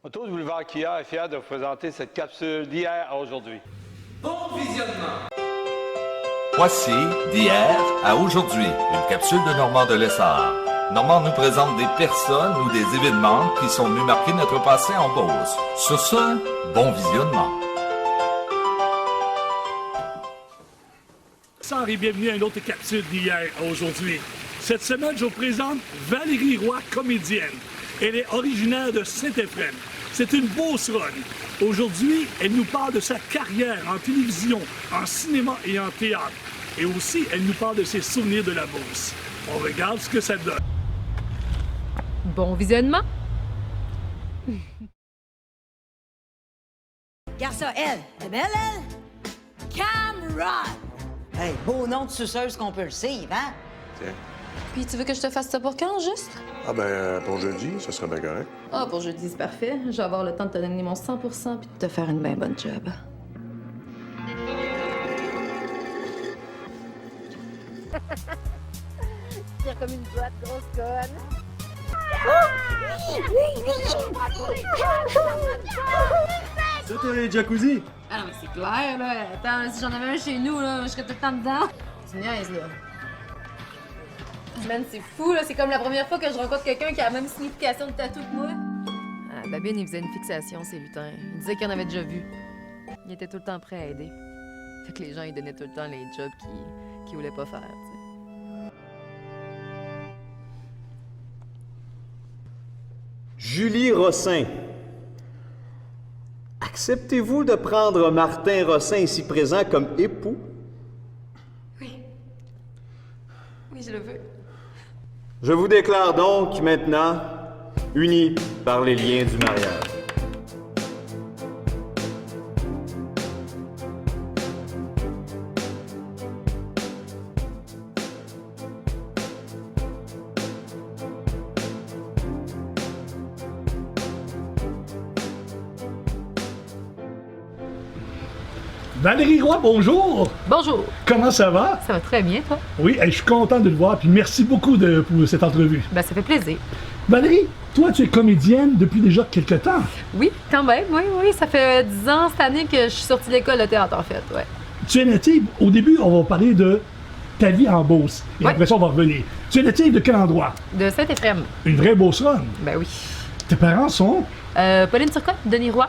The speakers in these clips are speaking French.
Auto du boulevard Kia est fier de vous présenter cette capsule d'hier à aujourd'hui. Bon visionnement! Voici d'hier à aujourd'hui, une capsule de Normand de Lessard. Normand nous présente des personnes ou des événements qui sont venus marquer notre passé en Beauce. Sur ce, bon visionnement. Bonsoir et bienvenue à une autre capsule d'hier à aujourd'hui. Cette semaine, je vous présente Valérie Roy, comédienne. Elle est originaire de Saint-Éphrem. C'est une beauceronne. Aujourd'hui, elle nous parle de sa carrière en télévision, en cinéma et en théâtre. Et aussi, elle nous parle de ses souvenirs de la Beauce. On regarde ce que ça donne. Bon visionnement. Regarde ça, elle. Elle est belle, elle? Cameron! Hey, beau nom de suceuse qu'on peut le suivre, hein? Tiens. Puis tu veux que je te fasse ça pour quand, juste? Ah ben, pour jeudi, ça serait bien correct. Ah, pour jeudi, c'est parfait. Je vais avoir le temps de te donner mon 100% puis de te faire une bien bonne job. Tire comme une boîte, grosse conne. Ça, t'as les jacuzzi? Ah non, mais c'est clair, là. Attends, si j'en avais un chez nous, là, je serais tout le temps dedans. Tu niaises, là. Man, c'est fou, là. C'est comme la première fois que je rencontre quelqu'un qui a la même signification de tatou que moi. Ah, Babine, il faisait une fixation, ces lutins. Il disait qu'il en avait déjà vu. Il était tout le temps prêt à aider. Fait que les gens, ils donnaient tout le temps les jobs qu'ils voulaient pas faire, tu sais. Julie Rossin. Acceptez-vous de prendre Martin Rossin ici présent comme époux? Oui. Oui, je le veux. Je vous déclare donc maintenant unis par les liens du mariage. Valérie Roy, bonjour! Bonjour. Comment ça va? Ça va très bien, toi? Oui, je suis content de le voir, puis merci beaucoup pour cette entrevue. Ben, ça fait plaisir. Valérie, toi, tu es comédienne depuis déjà quelques temps. Oui, quand même, oui. Ça fait 10 ans cette année que je suis sortie de l'école de théâtre, en fait, ouais. Tu es native, au début, on va parler de ta vie en Beauce. Et Ouais. après ça, on va revenir. Tu es native de quel endroit? De Saint-Éphrem. Une vraie beauceronne. Ben oui. Tes parents sont Pauline Turcotte, Denis Roy.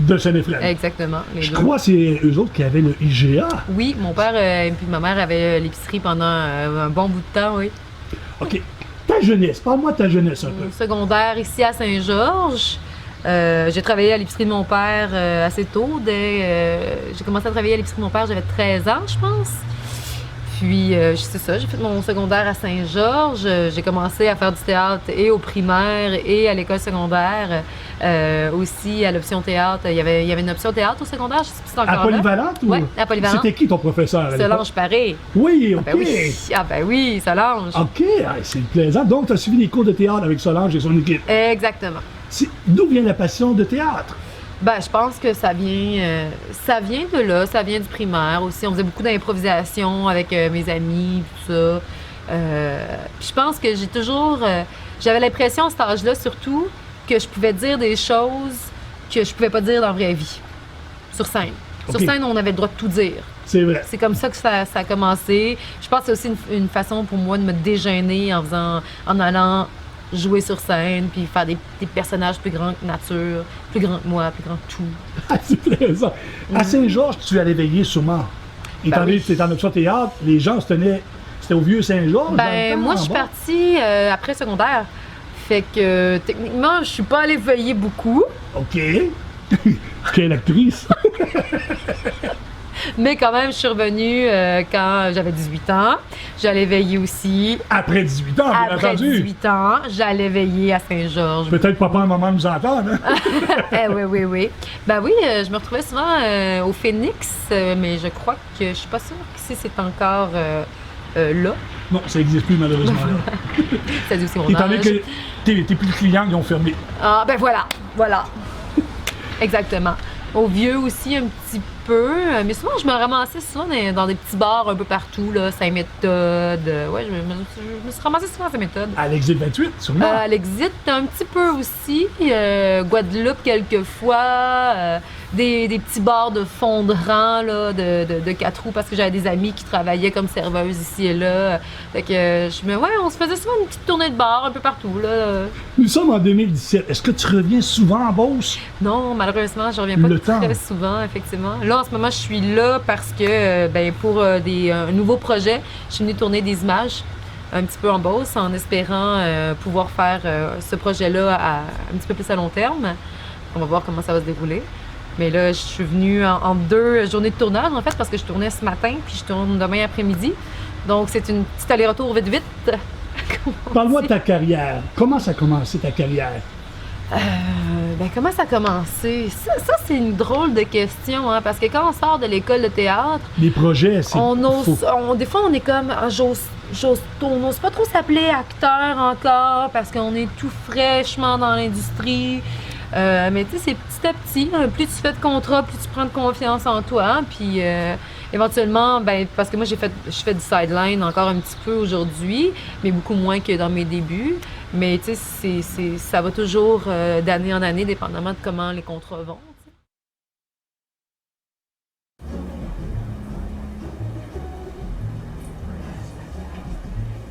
de Saint-Éphrem. Exactement. Les Je deux. crois que c'est eux autres qui avaient le IGA. Oui, mon père et puis ma mère avaient l'épicerie pendant un bon bout de temps, oui. OK. Ta jeunesse, parle-moi de ta jeunesse un peu. Au secondaire, ici à Saint-Georges. J'ai travaillé à l'épicerie de mon père assez tôt. J'ai commencé à travailler à l'épicerie de mon père, j'avais 13 ans, je pense. Puis, c'est ça, j'ai fait mon secondaire à Saint-Georges. J'ai commencé à faire du théâtre et au primaire et à l'école secondaire. Aussi, à l'option théâtre. Il y avait une option théâtre au secondaire, je sais pas si c'est encore À là. Polyvalente ou? Oui, à Polyvalente. C'était qui ton professeur? à l'époque? Solange Paré. Oui, OK. Ben oui. Ah ben oui, Solange. OK, ah, c'est plaisant. Donc, tu as suivi des cours de théâtre avec Solange et son équipe. Exactement. D'où vient la passion de théâtre? Ben, je pense que ça vient de là, ça vient du primaire aussi. On faisait beaucoup d'improvisation avec mes amis, tout ça. Puis je pense que j'ai toujours... j'avais l'impression à cet âge-là, surtout, que je pouvais dire des choses que je pouvais pas dire dans la vraie vie, sur scène. OK. Sur scène, on avait le droit de tout dire. C'est vrai. C'est comme ça que ça a commencé. Je pense que c'est aussi une façon pour moi de me déjeuner en allant jouer sur scène, puis faire des personnages plus grands que nature, plus grands que moi, plus grands que tout. Ah, c'est plaisant. À Saint-Georges, tu allais veiller sûrement. Étant donné que c'était en option théâtre, les gens se tenaient... C'était au vieux Saint-Georges? dans le Ben, temps, moi, je suis bon. partie après secondaire. Fait que, techniquement, je suis pas allée veiller beaucoup. OK. Quelle actrice! Mais quand même, je suis revenue quand j'avais 18 ans. J'allais veiller aussi. Après 18 ans, bien Après entendu. 18 ans, j'allais veiller à Saint-Georges. Peut-être papa et maman nous entendent, hein? Oui. Ben oui, je me retrouvais souvent au Phoenix, mais je crois que je suis pas sûre que si c'est encore là. Non, ça n'existe plus, malheureusement. Là. Ça dit aussi mon Étant donné âge. que tes plus clients, ils ont fermé. Ah, ben voilà. Exactement. Au Vieux aussi, un petit peu, mais souvent je me ramassais souvent dans des petits bars un peu partout, là, Saint-Méthode. Ouais, je me suis ramassée souvent à Saint-Méthode. À l'Exit 28, sûrement. À l'Exit, un petit peu aussi. Guadeloupe, quelquefois. Des petits bars de fond de rang, là, de 4 roues, parce que j'avais des amis qui travaillaient comme serveuses ici et là. Fait que on se faisait souvent une petite tournée de bar un peu partout, là. Nous sommes en 2017. Est-ce que tu reviens souvent en Beauce? Non, malheureusement, je reviens pas très souvent, effectivement. Là, en ce moment, je suis là parce que, pour un nouveau projet, je suis venue tourner des images un petit peu en Beauce, en espérant pouvoir faire ce projet-là un petit peu plus à long terme. On va voir comment ça va se dérouler. Mais là, je suis venue en 2 journées de tournage, en fait, parce que je tournais ce matin, puis je tourne demain après-midi. Donc, c'est une petite aller-retour vite. Parle-moi de ta carrière. Comment ça a commencé, ta carrière? Comment ça a commencé? Ça, c'est une drôle de question, hein, parce que quand on sort de l'école de théâtre... Les projets, c'est... Des fois, on est comme... on n'ose pas trop s'appeler acteur encore, parce qu'on est tout fraîchement dans l'industrie. Mais tu sais, c'est petit à petit. Plus tu fais de contrats, plus tu prends de confiance en toi. Puis éventuellement, parce que moi, je fais du sideline encore un petit peu aujourd'hui, mais beaucoup moins que dans mes débuts. Mais tu sais, ça va toujours d'année en année, dépendamment de comment les contrats vont.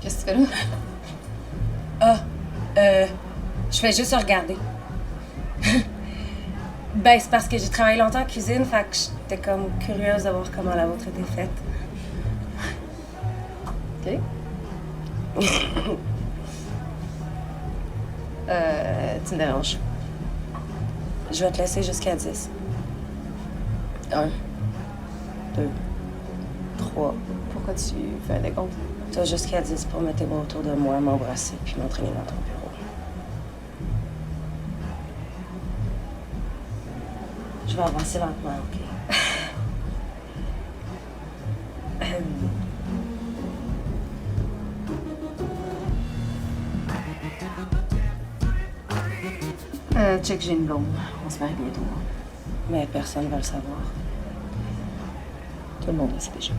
Qu'est-ce que tu fais là? Je fais juste regarder. C'est parce que j'ai travaillé longtemps en cuisine, fait que j'étais comme curieuse de voir comment la vôtre était faite. OK. Tu me déranges. Je vais te laisser jusqu'à 10. 1, 2, 3. Pourquoi tu fais un décompte? T'as jusqu'à 10 pour mettre tes bras autour de moi, m'embrasser puis m'entraîner dans ton bureau. Je vais avancer lentement, OK? Check, j'ai une blonde. On se marie bientôt. Mais personne ne va le savoir. Tout le monde le sait déjà.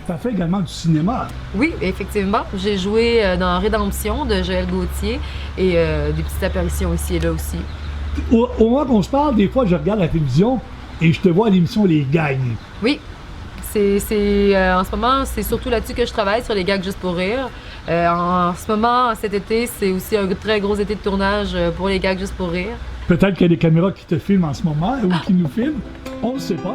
Tu as fait également du cinéma. Oui, effectivement. J'ai joué dans Rédemption de Joël Gauthier et des petites apparitions ici et là aussi. Au moment qu'on se parle, des fois, je regarde la télévision et je te vois à l'émission Les Gags. Oui. En ce moment, c'est surtout là-dessus que je travaille, sur les gags juste pour rire. En ce moment, cet été, c'est aussi un très gros été de tournage pour les gags juste pour rire. Peut-être qu'il y a des caméras qui te filment en ce moment ou qui nous filment. On ne sait pas.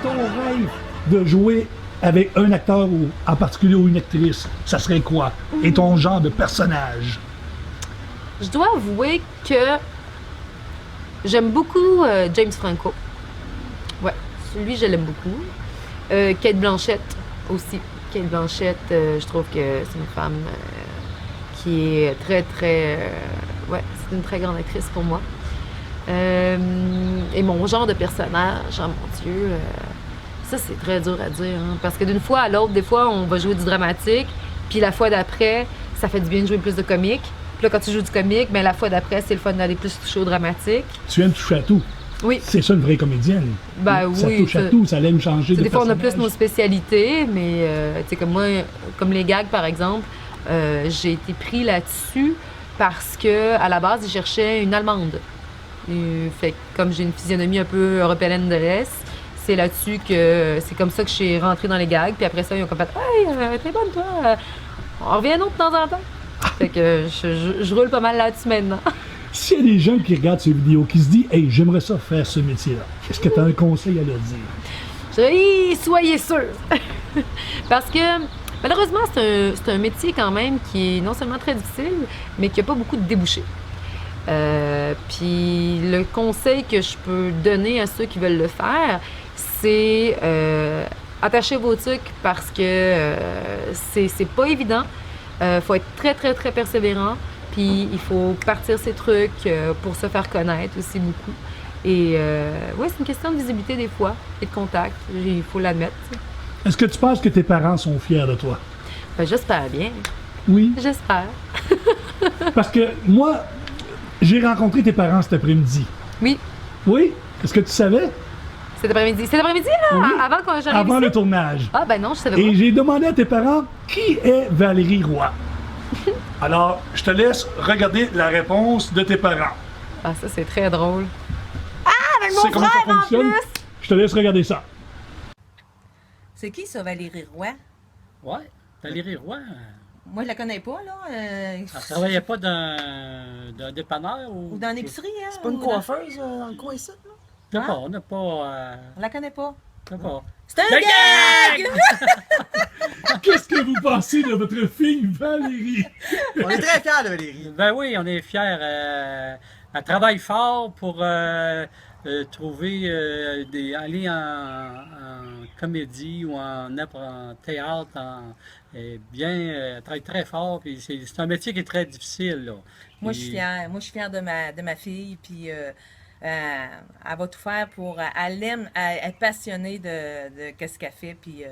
Ton rêve de jouer avec un acteur ou en particulier ou une actrice, ça serait quoi? Et ton genre de personnage? Je dois avouer que j'aime beaucoup James Franco. Ouais, lui, je l'aime beaucoup. Kate Blanchett aussi. Kate Blanchett, je trouve que c'est une femme qui est très, très... ouais, c'est une très grande actrice pour moi. Et mon genre de personnage, oh mon Dieu, ça c'est très dur à dire. Hein, parce que d'une fois à l'autre, des fois, on va jouer du dramatique, puis la fois d'après, ça fait du bien de jouer plus de comique. Puis là, quand tu joues du comique, ben, la fois d'après, c'est le fun d'aller plus toucher au dramatique. Tu aimes toucher à tout. Oui. C'est ça une vraie comédienne. Ben ça oui. touche à tout, ça aime changer de Des fois, on a personnage. plus nos spécialités, mais tu sais, comme moi, comme les gags, par exemple, j'ai été pris là-dessus parce que à la base, ils cherchaient une Allemande. Fait que comme j'ai une physionomie un peu européenne de l'Est, c'est là-dessus que c'est comme ça que je suis rentrée dans les gags. Puis après ça, ils ont comme fait « Hey, t'es bonne, toi! On revient à nous de temps en temps! » Fait que je roule pas mal là-dessus maintenant. S'il y a des gens qui regardent ces vidéos, qui se disent « Hey, j'aimerais ça faire ce métier-là », est-ce que tu as un conseil à leur dire? Je dirais, soyez sûrs! Parce que malheureusement, c'est un métier quand même qui est non seulement très difficile, mais qui n'a pas beaucoup de débouchés. Puis le conseil que je peux donner à ceux qui veulent le faire, c'est attachez vos trucs parce que c'est pas évident. Faut être très, très, très persévérant. Puis il faut partir ses trucs pour se faire connaître aussi beaucoup. Et ouais, c'est une question de visibilité des fois et de contact, il faut l'admettre. Est-ce que tu penses que tes parents sont fiers de toi? Ben, j'espère bien. Oui. J'espère. Parce que moi, j'ai rencontré tes parents cet après-midi. Oui. Oui? Est-ce que tu savais? Cet après-midi. Cet après-midi, là? Oui. Avant que j'arrive Avant ici? le tournage. Ah, ben non, je savais pas. Et j'ai demandé à tes parents qui est Valérie Roy. Alors, je te laisse regarder la réponse de tes parents. Ah, ça, c'est très drôle. Ah, avec Tu mon sais comment ça frère, en fonctionne? plus! Je te laisse regarder ça. C'est qui ça, Valérie Roy? Ouais, Valérie Roy. Moi, je la connais pas, là. Elle travaillait pas dans un dépanneur ou Ou dans l'épicerie, hein? C'est pas une ou coiffeuse dans le coin ici, là? Non, Hein? pas, on n'a pas. On la connaît pas. On n'a pas. C'est un gag! Qu'est-ce que vous pensez de votre fille Valérie? On est très fiers de Valérie. Ben oui, on est fiers. Elle travaille fort pour trouver aller en comédie ou en théâtre. Elle travaille très fort. Puis c'est un métier qui est très difficile. Là. Moi, je suis fière. Moi, je suis fière de ma fille. Puis, elle va tout faire pour. Elle aime, elle est passionnée de qu'est-ce qu'elle fait. Puis,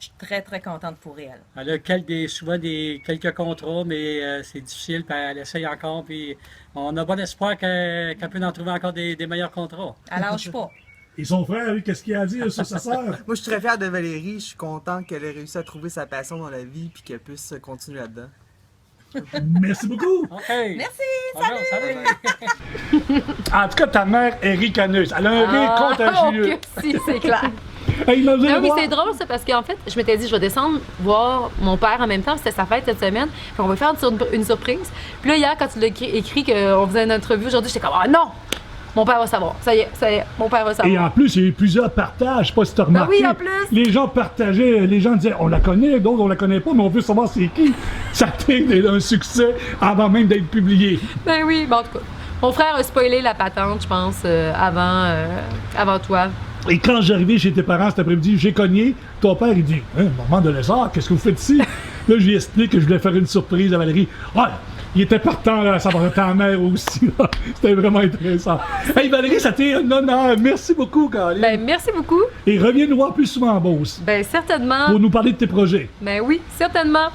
je suis très, très contente pour elle. Elle a souvent quelques contrats, mais c'est difficile. Puis elle essaye encore. Puis on a bon espoir qu'elle peut en trouver encore des meilleurs contrats. Elle lâche pas. Et son frère, lui, qu'est-ce qu'il a à dire sur sa sœur? Moi, je suis très fier de Valérie. Je suis content qu'elle ait réussi à trouver sa passion dans la vie puis qu'elle puisse continuer là-dedans. Merci beaucoup! OK. Merci! Salut! En tout cas, ta mère est ricaneuse. Elle a un rire contagieux. Oh, que si, c'est clair. Hey, Non, mais c'est drôle, ça, parce qu'en fait, je m'étais dit, je vais descendre voir mon père en même temps, c'était sa fête cette semaine. Puis on va faire une surprise. Puis là, hier, quand tu l'as écrit qu'on faisait une entrevue aujourd'hui, j'étais comme, ah non! Mon père va savoir. Ça y est, mon père va savoir. Et en plus, il y a eu plusieurs partages. Je sais pas si tu as remarqué. oui, en plus. Les gens partageaient, les gens disaient, on la connaît, d'autres, on la connaît pas, mais on veut savoir c'est qui. Ça a été un succès avant même d'être publié. Ben oui, bon, en tout cas. Mon frère a spoilé la patente, je pense, avant toi. Et quand j'arrivais chez tes parents cet après-midi, j'ai cogné. Ton père, il dit, hein, maman de lézard, qu'est-ce que vous faites ici? Là, je lui explique que je voulais faire une surprise à Valérie. Ah, il était partant là, à savoir ta mère aussi. Là. C'était vraiment intéressant. Hey Valérie, ça t'est un honneur. Merci beaucoup, Caroline. Ben, merci beaucoup. Et reviens nous voir plus souvent en Beauce Ben, certainement. pour nous parler de tes projets. Ben oui, certainement.